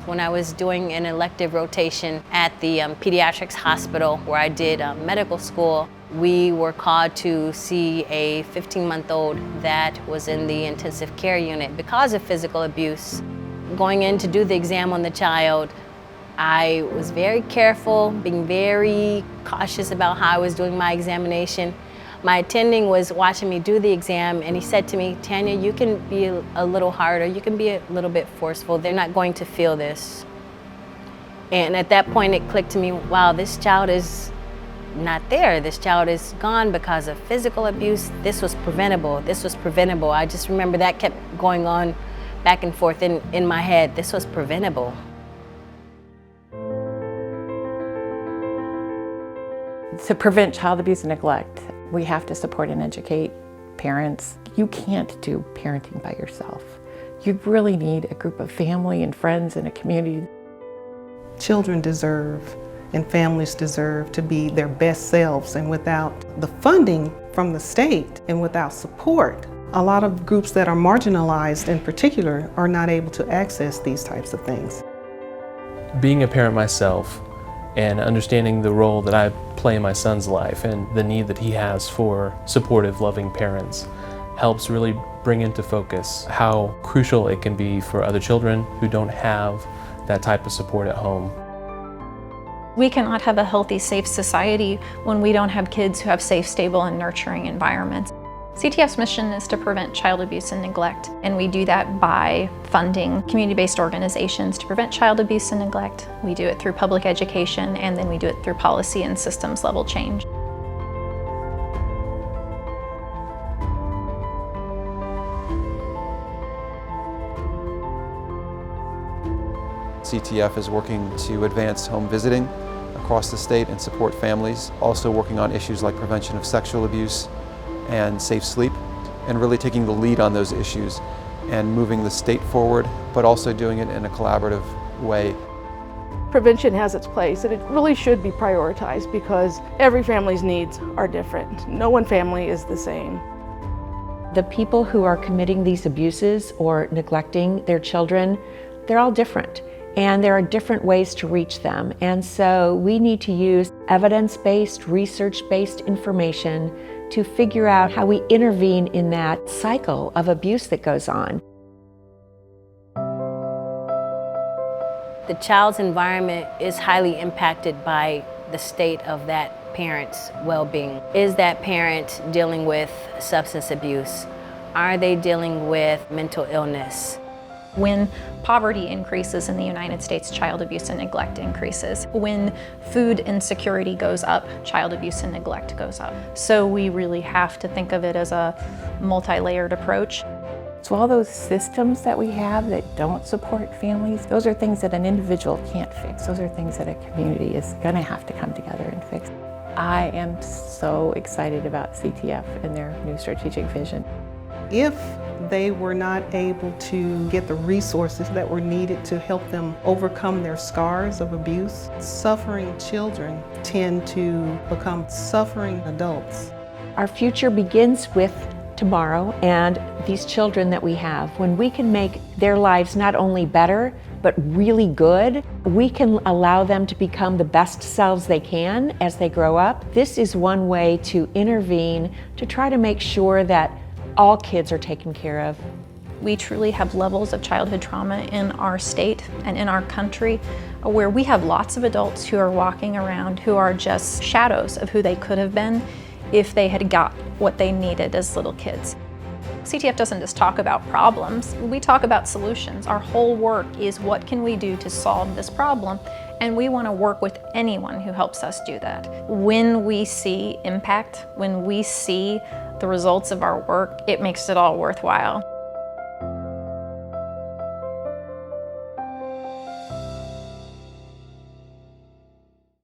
When I was doing an elective rotation at the pediatrics hospital where I did medical school, we were called to see a 15-month-old that was in the intensive care unit because of physical abuse. Going in to do the exam on the child, I was very careful, being very cautious about how I was doing my examination. My attending was watching me do the exam, and he said to me, "Tanya, you can be a little harder, you can be a little bit forceful. They're not going to feel this." And at that point it clicked to me, wow, this child is not there. This child is gone because of physical abuse. This was preventable. This was preventable. I just remember that kept going on back and forth in my head. This was preventable. To prevent child abuse and neglect, we have to support and educate parents. You can't do parenting by yourself. You really need a group of family and friends and a community. Children deserve and families deserve to be their best selves, and without the funding from the state and without support, a lot of groups that are marginalized in particular are not able to access these types of things. Being a parent myself and understanding the role that I play in my son's life and the need that he has for supportive, loving parents helps really bring into focus how crucial it can be for other children who don't have that type of support at home. We cannot have a healthy, safe society when we don't have kids who have safe, stable, and nurturing environments. CTF's mission is to prevent child abuse and neglect, and we do that by funding community-based organizations to prevent child abuse and neglect. We do it through public education, and then we do it through policy and systems level change. CTF is working to advance home visiting across the state and support families, also working on issues like prevention of sexual abuse and safe sleep, and really taking the lead on those issues and moving the state forward, but also doing it in a collaborative way. Prevention has its place, and it really should be prioritized because every family's needs are different. No one family is the same. The people who are committing these abuses or neglecting their children, they're all different. And there are different ways to reach them. And so we need to use evidence-based, research-based information to figure out how we intervene in that cycle of abuse that goes on. The child's environment is highly impacted by the state of that parent's well-being. Is that parent dealing with substance abuse? Are they dealing with mental illness? When poverty increases in the United States, child abuse and neglect increases. When food insecurity goes up, child abuse and neglect goes up. So we really have to think of it as a multi-layered approach. So all those systems that we have that don't support families, those are things that an individual can't fix. Those are things that a community is going to have to come together and fix. I am so excited about CTF and their new strategic vision. If they were not able to get the resources that were needed to help them overcome their scars of abuse, suffering children tend to become suffering adults. Our future begins with tomorrow and these children that we have. When we can make their lives not only better, but really good, we can allow them to become the best selves they can as they grow up. This is one way to intervene to try to make sure that all kids are taken care of. We truly have levels of childhood trauma in our state and in our country where we have lots of adults who are walking around who are just shadows of who they could have been if they had got what they needed as little kids. CTF doesn't just talk about problems, we talk about solutions. Our whole work is what can we do to solve this problem, and we want to work with anyone who helps us do that. When we see impact, when we see the results of our work, it makes it all worthwhile.